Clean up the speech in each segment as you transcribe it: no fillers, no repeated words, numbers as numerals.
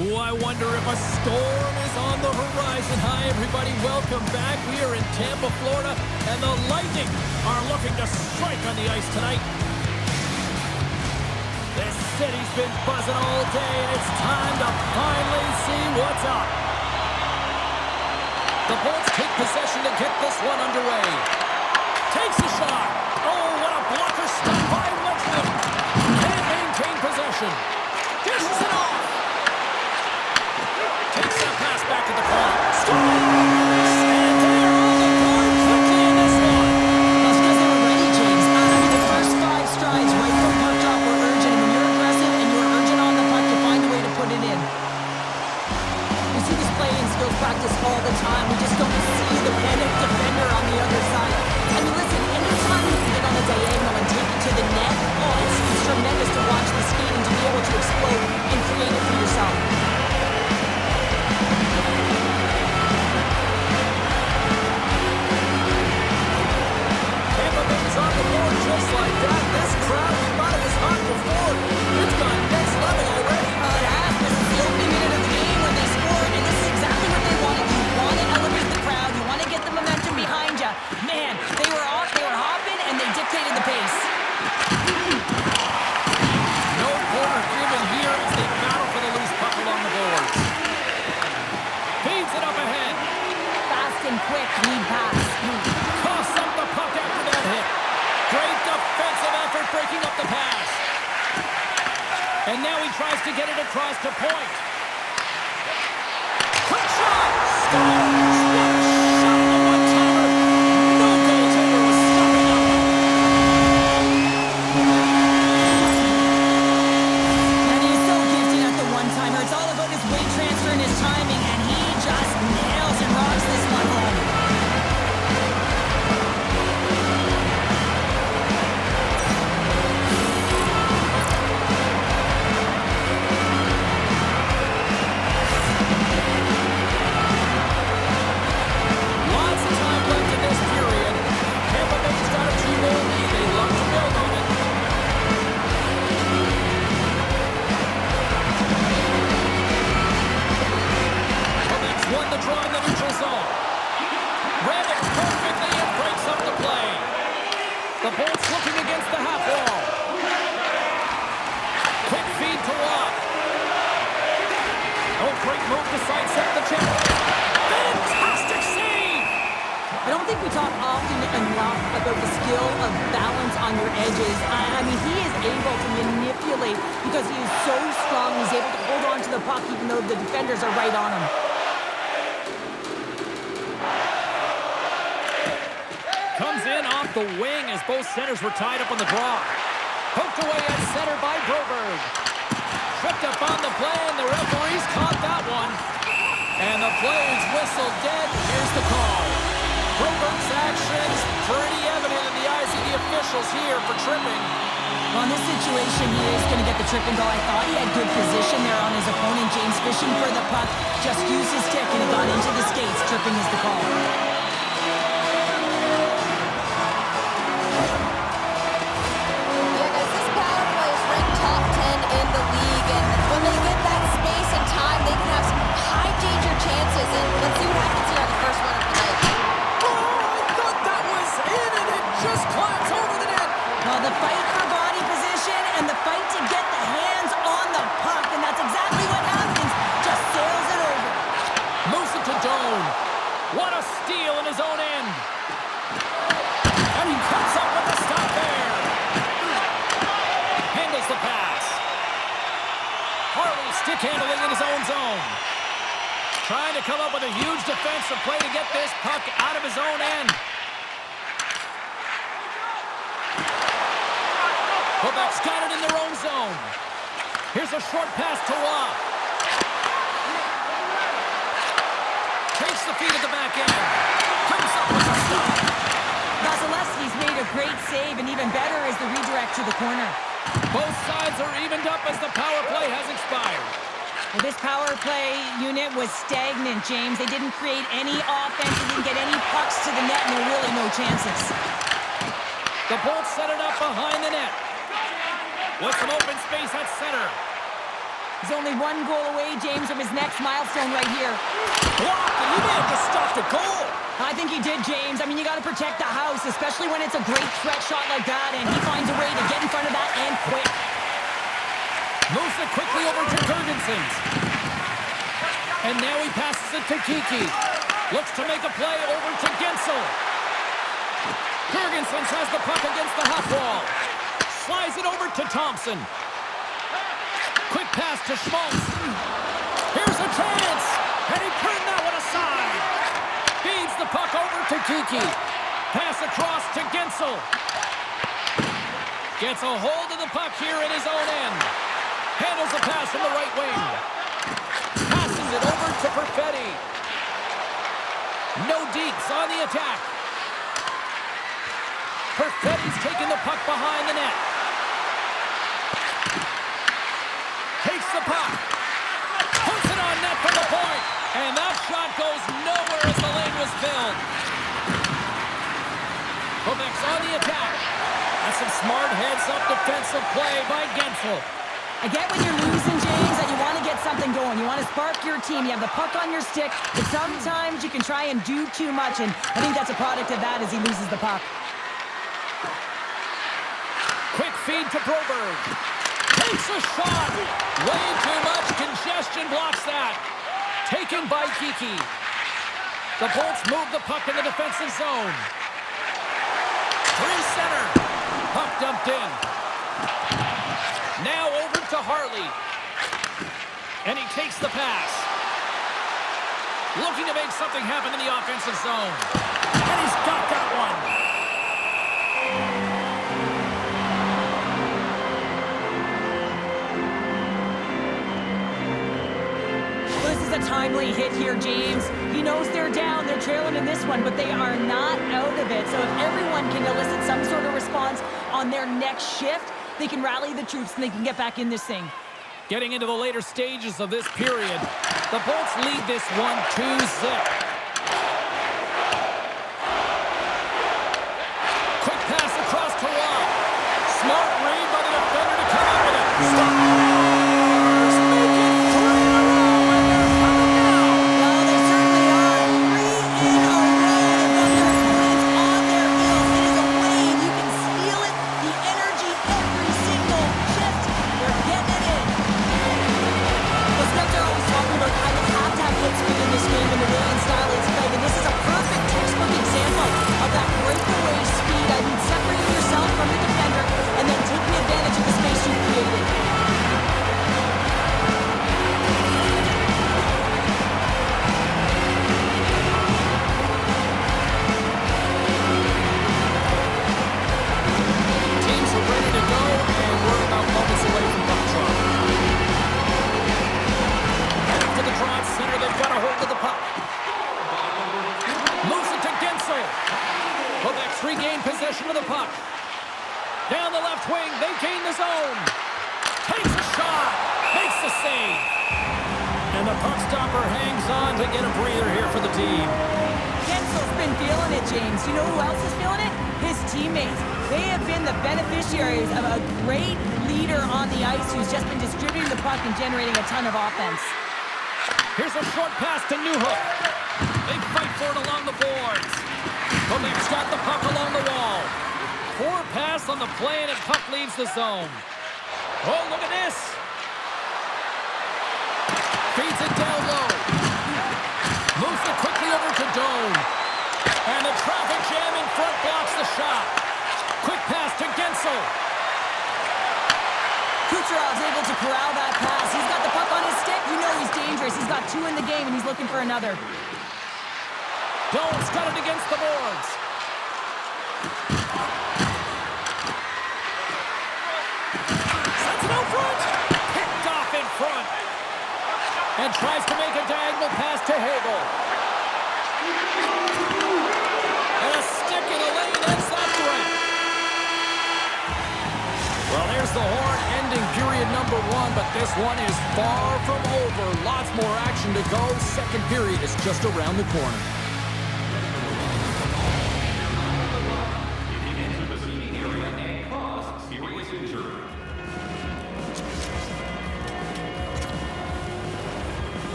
Oh, I wonder if a storm is on the horizon. Hi, everybody. Welcome back. We are in Tampa, Florida, and the Lightning are looking to strike on the ice tonight. This city's been buzzing all day, and it's time to finally see what's up. The Bolts take possession to get this one underway. Takes a shot. Oh, what a blocker stop by Wedgewood. Can't maintain possession. Dishes it off. Takes that pass back to the corner. Scores! And they're on the board quickly in this one. That's because they were ready, James. The first 5 strides right from puck drop were urgent. And when you're aggressive and you're urgent on the puck, you find a way to put it in. We see this play in skills practice all the time. We just don't see the panic defender on the other side. I mean, listen, anytime you can get on a diagonal and take it to the net, it's tremendous to watch the skating to be able to explode and create it for yourself. On the board just like that. This crowd, we thought it was hot before. It's gone next level already. It has. This is the opening minute of the game when they scored, and this is exactly what they wanted. You want to elevate the crowd. You want to get the momentum behind you. Man, they were off, they were hopping, and they dictated the pace. No corner given here as they battle for the loose puck along the boards. Feeds it up ahead. Fast and quick lead pass. Coughs up the puck after that hit. Great defensive effort breaking up the pass. And now he tries to get it across to point. Quick shot! Scores! What a shot on the one-timer! No goaltender was stopping up. And he's so gifted at the one-timer. It's all about his weight transfer and his timing, and he just nails and rocks this one home. The Bolts looking against the half wall. Quick feed to Rock. Oh, great move to sidestep the check. Fantastic save! I don't think we talk often enough about the skill of balance on your edges. I mean, he is able to manipulate because he is so strong. He's able to hold on to the puck even though the defenders are right on him. Comes in off the wing as both centers were tied up on the draw. Poked away at center by Broberg. Tripped up on the play, and the referees caught that one. And the play is whistled dead. Here's the call. Broberg's actions pretty evident in the eyes of the officials here for tripping. Well, in this situation, he is going to get the tripping goal. I thought he had good position there on his opponent. James fishing for the puck. Just used his stick, and he got into the skates. Tripping is the call. Let's see what happens here on the first one of the night. Oh, I thought that was in, and it just climbs over the net. Well, the fight for body position and the fight to get the hands on the puck, and that's exactly what happens. Just sails it over. Moves it to Doan. What a steal in his own end. And he cuts up with the stop there. Handles the pass. Harley stick handling in his own zone. Trying to come up with a huge defensive play to get this puck out of his own end. Quebec's got it in their own zone. Here's a short pass to Rock. Takes the feed at the back end. Comes up with a stop. Vasilevski's made a great save, and even better is the redirect to the corner. Both sides are evened up as the power play has expired. Well, this power play unit was stagnant, James. They didn't create any offense. They didn't get any pucks to the net, and there were really no chances. The Bolts set it up behind the net. With some open space at center. He's only one goal away, James, from his next milestone right here. Blocked, and he may have just stopped a goal. I think he did, James. I mean, you got to protect the house, especially when it's a great threat shot like that, and he finds a way to get in front of that and quick. Moves it quickly over to Gergensons. And now he passes it to Kiki. Looks to make a play over to Gensel. Gergensons has the puck against the half wall. Slides it over to Thompson. Quick pass to Schmaltz. Here's a chance. And he turned that one aside. Feeds the puck over to Kiki. Pass across to Gensel. Gets a hold of the puck here in his own end. Handles the pass from the right wing. Passes it over to Perfetti. Nordiques on the attack. Perfetti's taking the puck behind the net. Takes the puck. Puts it on net from the point. And that shot goes nowhere as the lane was filled. Quebec's on the attack. That's some smart heads-up defensive play by Gensel. I get when you're losing, James, that you want to get something going. You want to spark your team. You have the puck on your stick, but sometimes you can try and do too much, and I think that's a product of that as he loses the puck. Quick feed to Broberg. Takes a shot. Way too much congestion blocks that. Taken by Kiki. The Bolts move the puck in the defensive zone. Through center. Puck dumped in. Now over to Harley. And he takes the pass. Looking to make something happen in the offensive zone. And he's got that one. Well, this is a timely hit here, James. He knows they're down, they're trailing in this one, but they are not out of it. So if everyone can elicit some sort of response on their next shift, they can rally the troops and they can get back in this thing. Getting into the later stages of this period, the Bolts lead this one 2-0. Quick pass across to Rob. Smart read by the defender to come out with it. Stars make it 3 in a row, and they're coming down. Well, they certainly are. 3 in a row. They've got their points on their heels. It is a wave. You can feel it. The energy every single shift. They're getting it in. The Snugs are always talking about how you have to have blitzkrieg in this game and the way and style it's played. And this is a perfect textbook example of that breakaway speed. I mean, separating yourself from the defender and then taking advantage of the space you've created. Teams are ready to go, and we're about moments away from puck drop. After the draw at center, they've got a hold of the puck. Moves it to Gensel. Quebec's regained possession of the puck. Down the left wing, they gain the zone. Takes a shot. Makes the save. And the puck stopper hangs on to get a breather here for the team. Gensel's been feeling it, James. You know who else is feeling it? His teammates. They have been the beneficiaries of a great leader on the ice who's just been distributing the puck and generating a ton of offense. Here's a short pass to Newhook. They fight for it along the boards. Quebec's got the puck along the wall. Poor pass on the play, and the puck leaves the zone. Oh, look at this. Feeds it down low. Moves it quickly over to Doan. And the traffic jam in front blocks the shot. Quick pass to Gensel. Kucherov's able to corral that pass. He's got the puck on his stick. You know he's dangerous. He's got 2 in the game, and he's looking for another. Doan's got it against the boards. Sends it out front. Picked off in front. And tries to make a diagonal pass to Hagel. And a stick in the lane ends that threat. Well, there's the horn ending period number 1, but this one is far from over. Lots more action to go. Second period is just around the corner.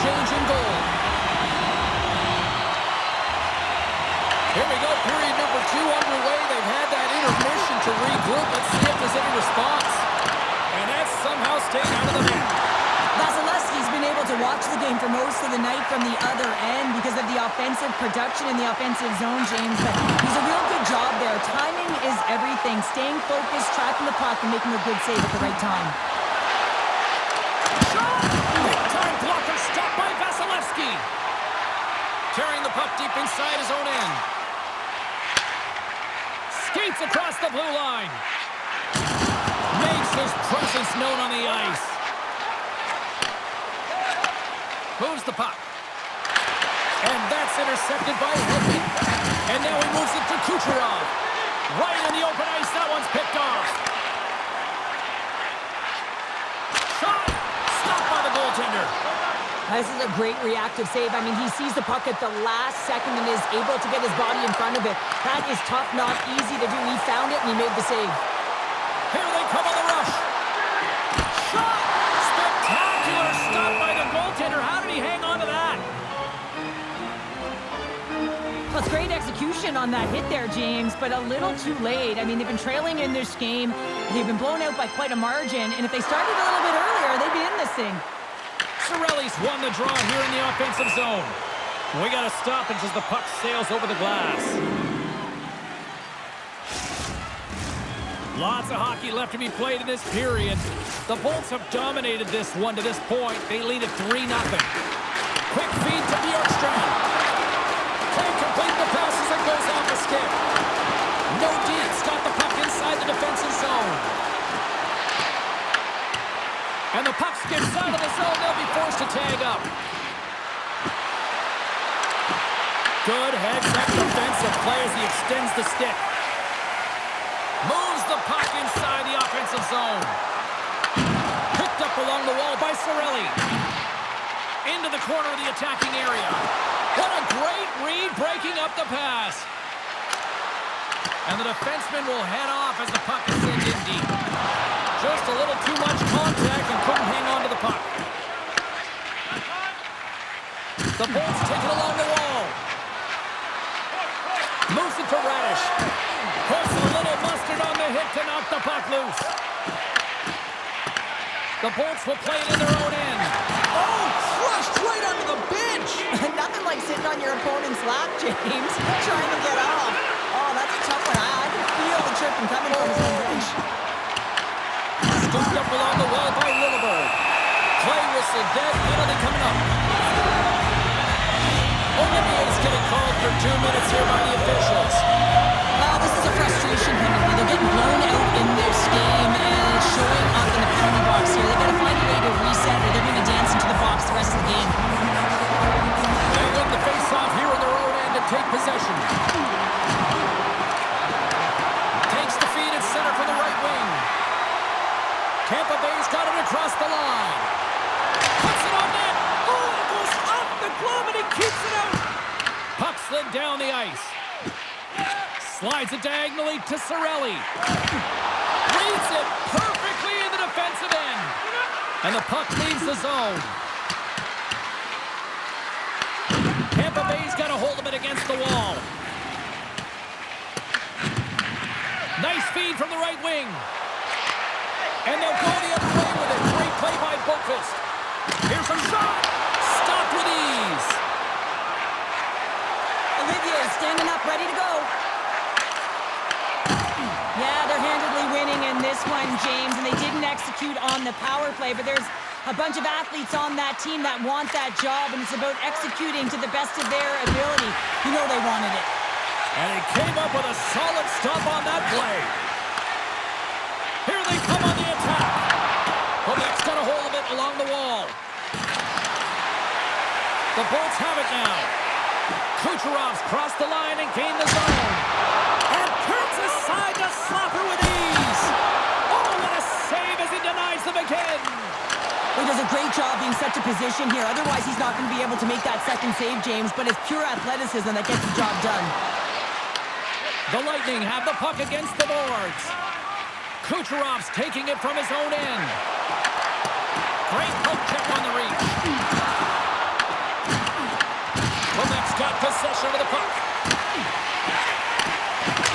change in goal. Here we go, period number 2 underway. They've had that intermission to regroup. Let's see if there's any response. And that's somehow staying out of the net. Vasilevskiy's been able to watch the game for most of the night from the other end because of the offensive production in the offensive zone, James. But he's a real good job there. Timing is everything. Staying focused, tracking the puck, and making a good save at the right time. Shot! Big-time blocker stopped by Vasilevskiy. Carrying the puck deep inside his own end. Skates across the blue line. Makes his presence known on the ice. Moves the puck. And that's intercepted by Hedman. And now he moves it to Kucherov. Right in the open ice, that one's picked off. Shot! Stopped by the goaltender. This is a great reactive save. I mean, he sees the puck at the last second and is able to get his body in front of it. That is tough, not easy to do. He found it and he made the save. Here they come on the rush. Shot! Spectacular stop by the goaltender. How did he hang on to that? Well, it's great execution on that hit there, James, but a little too late. I mean, they've been trailing in this game. They've been blown out by quite a margin, and if they started a little bit earlier, they'd be in this thing. Cirelli's won the draw here in the offensive zone. We got to stop it as the puck sails over the glass. Lots of hockey left to be played in this period. The Bolts have dominated this one to this point. They lead at 3-0. Quick feed to Bjorkstrand. Can't complete the pass as it goes off the stick. Nordiques got the puck inside the defensive zone. And the puck skips out of the zone. They'll be forced to tag up. Good heads-up defensive play as he extends the stick. Moves the puck inside the offensive zone. Picked up along the wall by Cirelli. Into the corner of the attacking area. What a great read breaking up the pass. And the defenseman will head off as the puck is sent in deep. Just a little too much contact and couldn't hang on to the puck. The Bolts take it along the wall. Moves it to Radish. Puts a little mustard on the hit to knock the puck loose. The Bolts will play it in their own end. Oh, crushed right under the bench. Nothing like sitting on your opponent's lap, James, trying to get off. Oh, that's a tough one. I can feel the chirping coming from his own bench. Scooped up along the wall by Lilleberg. Play whistle dead, penalty coming up. Olivier's getting called for 2 minutes here by the officials. Well, this is a frustration penalty. They're getting blown out in this game, and it's showing up in the penalty box here. They've got to find a way to reset, or they're going to dance into the box the rest of the game. They win the face-off here in their own end and take possession. Takes the feed at center for the right wing. Tampa Bay's got it across the line. Puts it on net. Oh, it goes off the glove and he keeps it out. Puck slid down the ice. Slides it diagonally to Cirelli. Reads it perfectly in the defensive end. And the puck leaves the zone. Tampa Bay's got a hold of it against the wall. Nice feed from the right wing. And they'll go the other way with it. Great play by Boqvist. Here's a shot. Stopped with ease. Olivier standing up, ready to go. Yeah, they're handedly winning in this one, James, and they didn't execute on the power play, but there's a bunch of athletes on that team that want that job, and it's about executing to the best of their ability. You know they wanted it. And he came up with a solid stop on that play. Here they come on the attack. Quebec's got a hold of it along the wall. The Bolts have it now. Kucherov's crossed the line and gained the zone. And turns aside to Slapper with ease. Oh, what a save as he denies them again. He does a great job being such a position here. Otherwise, he's not going to be able to make that second save, James. But it's pure athleticism that gets the job done. The Lightning have the puck against the boards. Kucherov's taking it from his own end. Great poke check on the reach. got possession of the puck.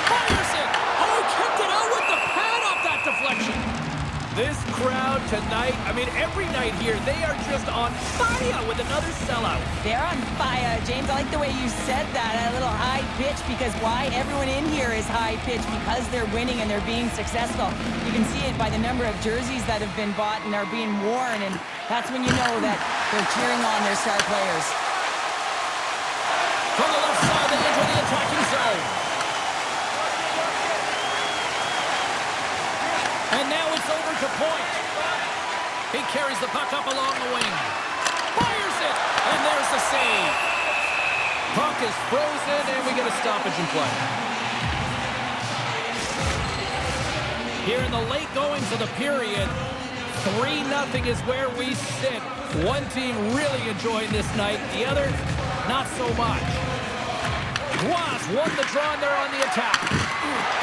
Fires it. Oh, kicked it out with the pad off that deflection. This crowd tonight, I mean, every night here, they are just on fire with another sellout. They're on fire, James. I like the way you said that, a little high pitch, because why? Everyone in here is high pitch because they're winning and they're being successful. You can see it by the number of jerseys that have been bought and are being worn, and that's when you know that they're cheering on their star players. From the left side, they enter the attacking zone. And now it's over to Point. He carries the puck up along the wing. Fires it, and there's the save. Puck is frozen, and we get a stoppage in play. Here in the late goings of the period, 3-0 is where we sit. One team really enjoying this night, the other not so much. Guas won the draw, and they're on the attack.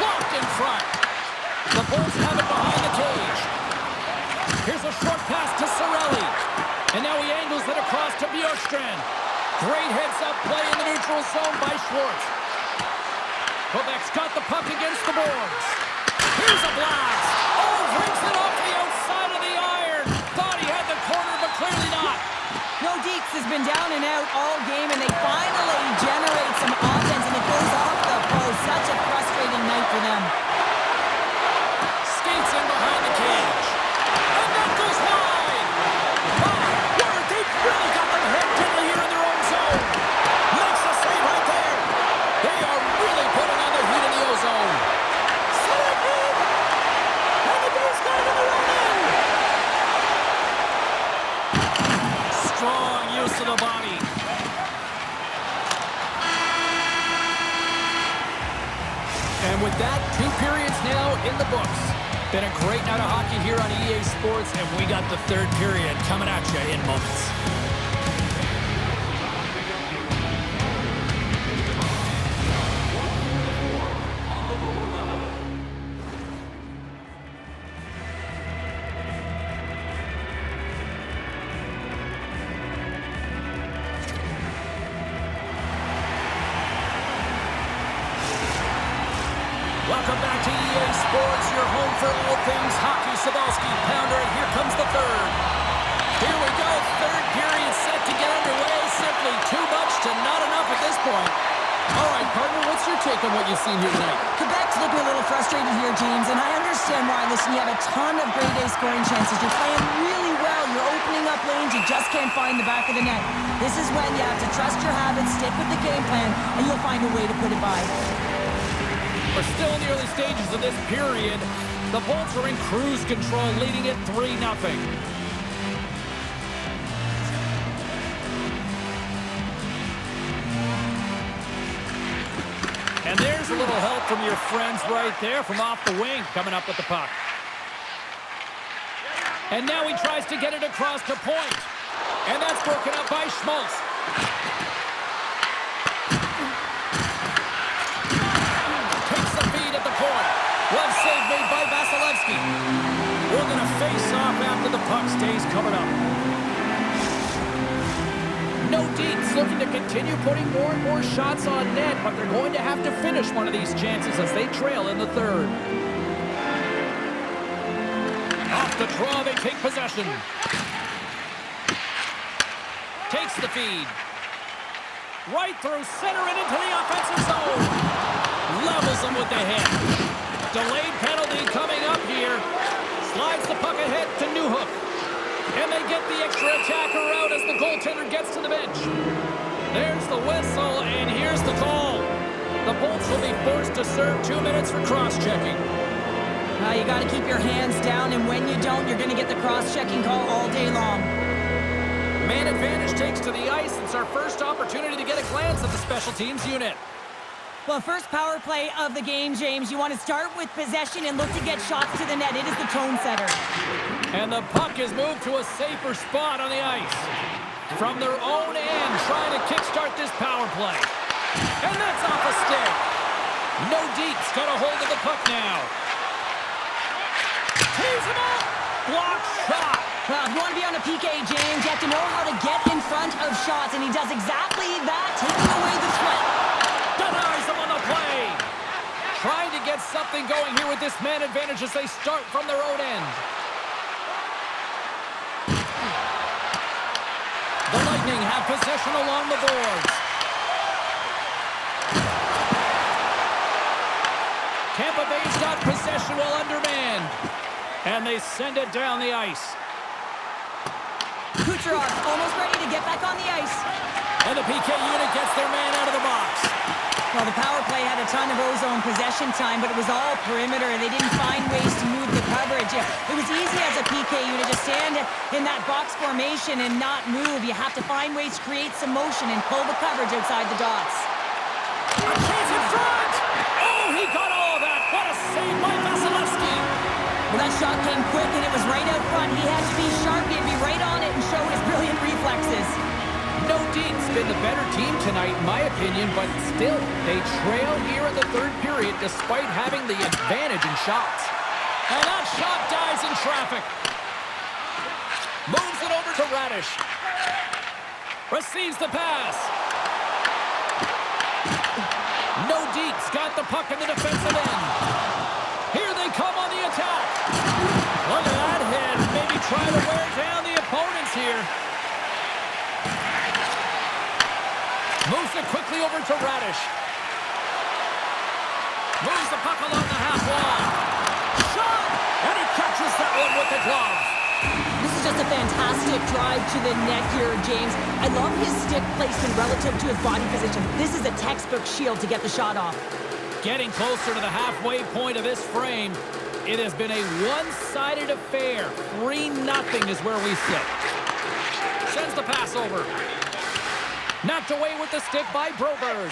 Blocked in front. The Bulls have it behind the cage. Here's a short pass to Cirelli. And now he angles it across to Bjorkstrand. Great heads-up play in the neutral zone by Schwartz. Quebec's got the puck against the boards. Here's a blast. Oh, rips it off the outside of the iron. Thought he had the corner, but clearly not. Nordiques has been down and out all game, and they finally generate some offense, and it goes off the post. Such a frustrating night for them. Skates in behind the cage. And that goes wide. My word, they've really got them head gently here in their own zone. Makes the save right there. They are really putting on the heat in the ozone. Set it in. And the goal's got it in the run in. Strong use of the body. And with that, 2 periods now in the books. Been a great night of hockey here on EA Sports, and we got the 3rd period coming at you in moments. Welcome back to EA Sports, your home for all things hockey. Vasilevskiy, pounder, and here comes the 3rd. Here we go, 3rd period set to get underway. Simply too much to not enough at this point. All right, partner, what's your take on what you've seen here tonight? Quebec's looking a little frustrated here, James, and I understand why. Listen, you have a ton of grade A scoring chances. You're playing really well. You're opening up lanes. You just can't find the back of the net. This is when you have to trust your habits, stick with the game plan, and you'll find a way to put it by. We're still in the early stages of this period. The Bolts are in cruise control, leading it 3-0. And there's a little help from your friends right there from off the wing, coming up with the puck. And now he tries to get it across to Point. And that's broken up by Schmaltz. Glove save made by Vasilevskiy. We're going to face off after the puck stays covered up. Nordiques looking to continue putting more and more shots on net, but they're going to have to finish one of these chances as they trail in the 3rd. Off the draw, they take possession. Takes the feed. Right through center and into the offensive zone. Levels them with the hit. Delayed penalty coming up here. Slides the puck ahead to Newhook. And they get the extra attacker out as the goaltender gets to the bench. There's the whistle, and here's the call. The Bolts will be forced to serve 2 minutes for cross-checking. You got to keep your hands down, and when you don't, you're going to get the cross-checking call all day long. Man advantage takes to the ice. It's our first opportunity to get a glance at the special teams unit. Well, first power play of the game, James. You want to start with possession and look to get shots to the net. It is the tone setter. And the puck is moved to a safer spot on the ice. From their own end, trying to kickstart this power play. And that's off a stick. Nordiques got a hold of the puck now. Tees him up. Block shot. Well, if you want to be on a PK, James, you have to know how to get in front of shots, and he does exactly that taking away the threat. Denies him on the play. Trying to get something going here with this man advantage as they start from their own end. The Lightning have possession along the boards. Tampa Bay's got possession while undermanned. And they send it down the ice. Kucherov almost ready to get back on the ice. And the PK unit gets their man out of the box. Well, the power play had a ton of ozone possession time, but it was all perimeter, and they didn't find ways to move the coverage. It was easy as a PK unit to stand in that box formation and not move. You have to find ways to create some motion and pull the coverage outside the dots. A chance in front! Oh, he got all of that! What a save by Vasilevskiy! Well, that shot came quick, and it was right out front. He had to be sharp, he had to be right on it and show his brilliant reflexes. Nordiques been the better team tonight, in my opinion, but still, they trail here in the third period despite having the advantage in shots. And that shot dies in traffic. Moves it over to Radish. Receives the pass. Nordiques got the puck in the defensive end. Here they come on the attack. Look at that hit. Maybe try to wear down the opponents here. Moves it quickly over to Radish. Moves the puck along the half wall. Shot! And he catches that one with the glove. This is just a fantastic drive to the net here, James. I love his stick placement relative to his body position. This is a textbook shield to get the shot off. Getting closer to the halfway point of this frame. It has been a one-sided affair. 3-0 is where we sit. Sends the pass over. Knocked away with the stick by Broberg.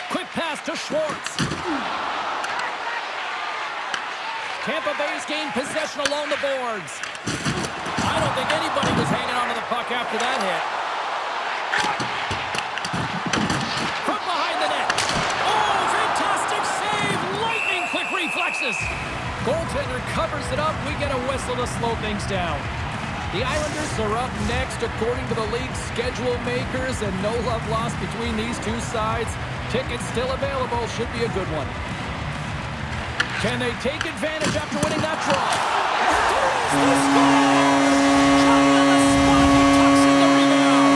Quick pass to Schwartz. Tampa Bay's gained possession along the boards. I don't think anybody was hanging onto the puck after that hit. From behind the net. Oh, fantastic save! Lightning quick reflexes. Goaltender covers it up. We get a whistle to slow things down. The Islanders are up next according to the league's schedule makers, and no love lost between these two sides. Tickets still available. Should be a good one. Can they take advantage after winning that draw? There's the score! Johnny on the spot. He tucks in the rebound.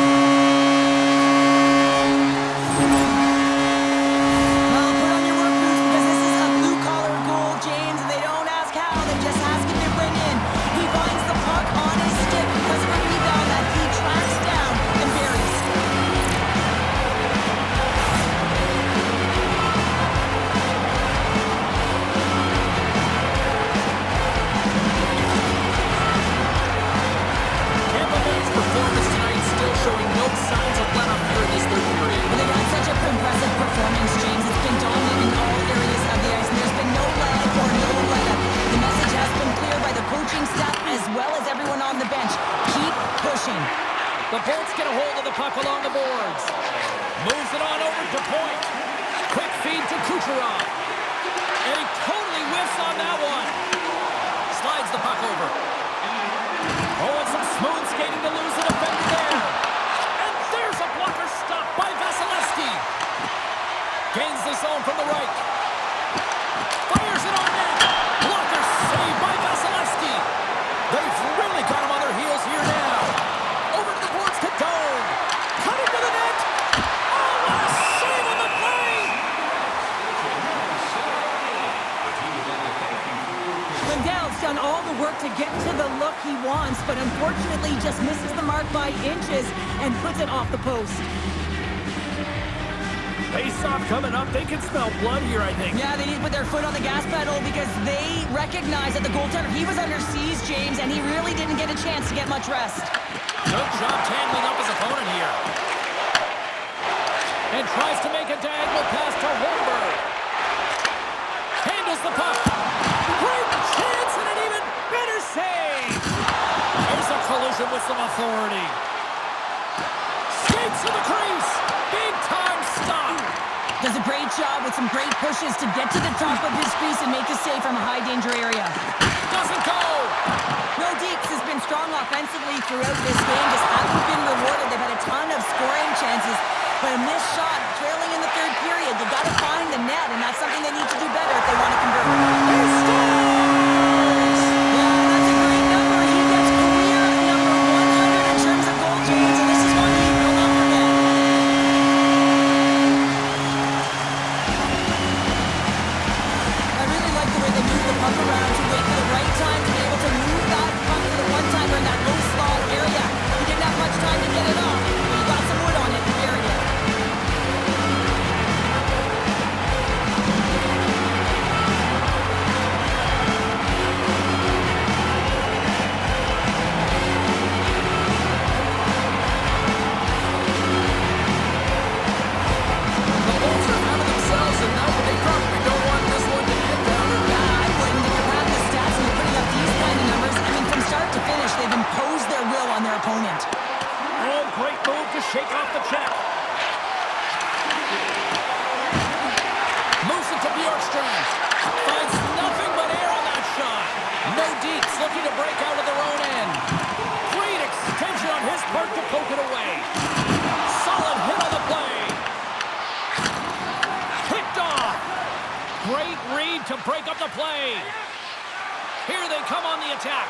Well, put on your work boots because this is a blue-collar goal, James, and they don't ask how. They just ask him to bring in. He finds the puck on his stick because of a rebound that he tracks down and buries. Tampa Bay's performance tonight still showing no signs of let up here in this third period. Well, they've had such a impressive performance, James. It's been dominant in all areas of the ice, and there's been no lag or no let-up. The message has been clear by the coaching staff as well as everyone on the bench. Keep pushing. The Bolts get a hold of the puck along the boards. Moves it on over to Point. Quick feed to Kucherov. And he totally whiffs on that one. Slides the puck over. Oh, and some smooth skating to lose the defender there. And there's a blocker stop by Vasilevskiy. Gains the zone from the right. Fires it on net. Blocker saved by Vasilevskiy. They've really got him on their heels here now. Over to the boards to Doan. Cutting to the net. Oh, what a save on the play. Lindell's done all the work to get to the look he wants, but unfortunately just misses the mark by inches and puts it off the post. Face-off coming up. They can smell blood here, I think. Yeah, they need to put their foot on the gas pedal because they recognize that the goaltender, he was under siege, James, and he really didn't get a chance to get much rest. Good job tangling up his opponent here. And tries to make a diagonal pass to Holmberg. Handles the puck. Great chance and an even better save. There's a collision with some authority. Skates to the crease. Big time stop. Does a great job with some great pushes to get to the top of his crease and make a save from a high danger area. Doesn't go. Nordiques has been strong offensively throughout this game, just haven't been rewarded. They've had a ton of scoring chances, But a missed shot, trailing in the third period. They got to find the net, and that's something they need to do better if they want to convert. He scores! Yeah, that's a great number. He gets career number 100 in terms of goal change, and this is one he will not forget. I really like the way they move the puck around to wait for the right time to be able to move that puck to the one-timer in that low slot area. He didn't have much time to get it off, but he got some wood on it and buried it. The Bolts are out of themselves, and now they probably don't want this one to end down or Yeah, I wouldn't. If you're at the stats and you're putting up these kind of numbers, I mean, from start to finish, they've imposed their will on their opponent. Oh, great move to shake off the check. Moves it to Bjorkstrand. Finds nothing but air on that shot. Nordiques looking to break out of their own end. Great extension on his part to poke it away. Solid hit on the play. Kicked off. Great read to break up the play. Here they come on the attack.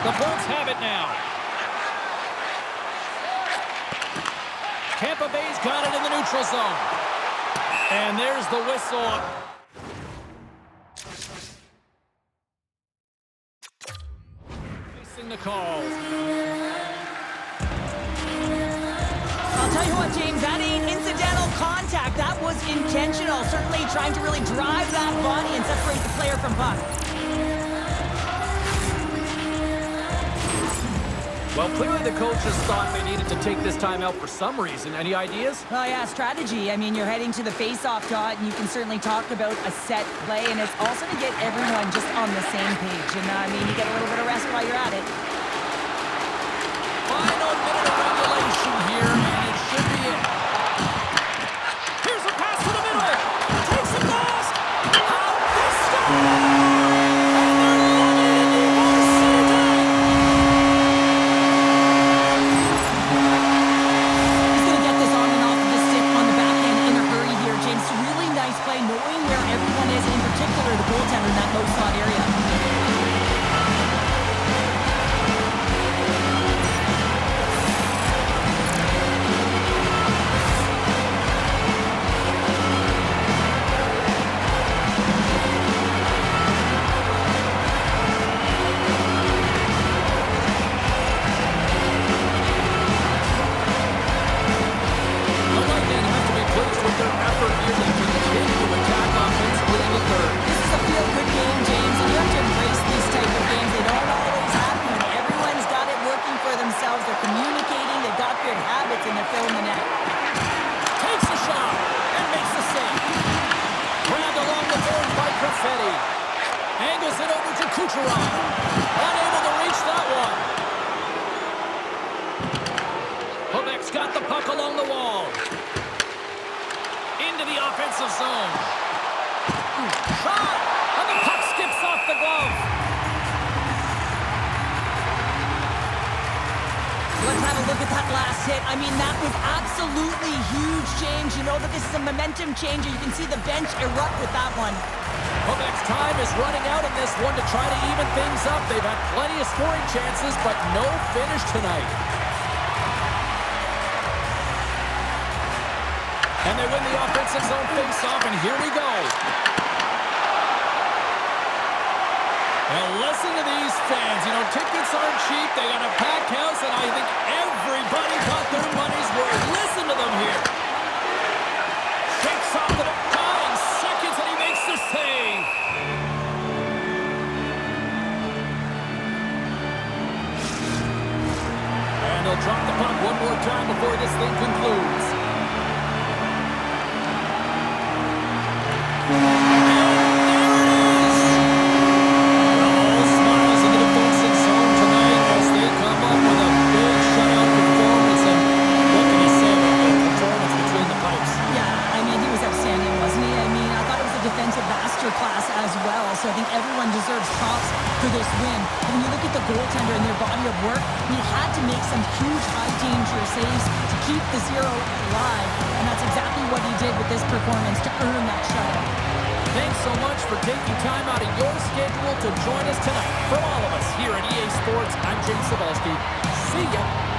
The Bolts have it now. Tampa Bay's got it in the neutral zone. And there's the whistle. Facing the calls. I'll tell you what, James, that ain't incidental contact. That was intentional. Certainly trying to really drive that body and separate the player from puck. Well, clearly the coaches thought they needed to take this time out for some reason. Any ideas? Oh, yeah, strategy. I mean, you're heading to the face-off dot, and you can certainly talk about a set play, and it's also to get everyone just on the same page. And, I mean, you get a little bit of rest while you're at it. Final minute of regulation here, and it should be it. Here's a pass to the middle. Takes the pass. How they stop! Angles it over to Kucherov. Unable to reach that one. Quebec's got the puck along the wall. Into the offensive zone. Shot! And the puck skips off the glove. Let's have a look at that last hit. I mean, that was absolutely huge, James. You know that this is a momentum changer. You can see the bench erupt with that one. Quebec's time is running out in this one to try to even things up. They've had plenty of scoring chances, but no finish tonight. And they win the offensive zone face-off, and here we go. And listen to these fans. You know, tickets aren't cheap. They got a packed house, and I think everybody got their money's worth. Listen to them here. Shakes off the dying seconds, and he makes the save. And they'll drop the puck one more time before this thing concludes. Class as well, so I think everyone deserves props for this win. When you look at the goaltender and their body of work, he had keep the zero alive, and that's exactly what he did with this performance to earn that shutout. Thanks so much for taking time out of your schedule to join us tonight. From all of us here at EA Sports, I'm James Cebulski. See ya.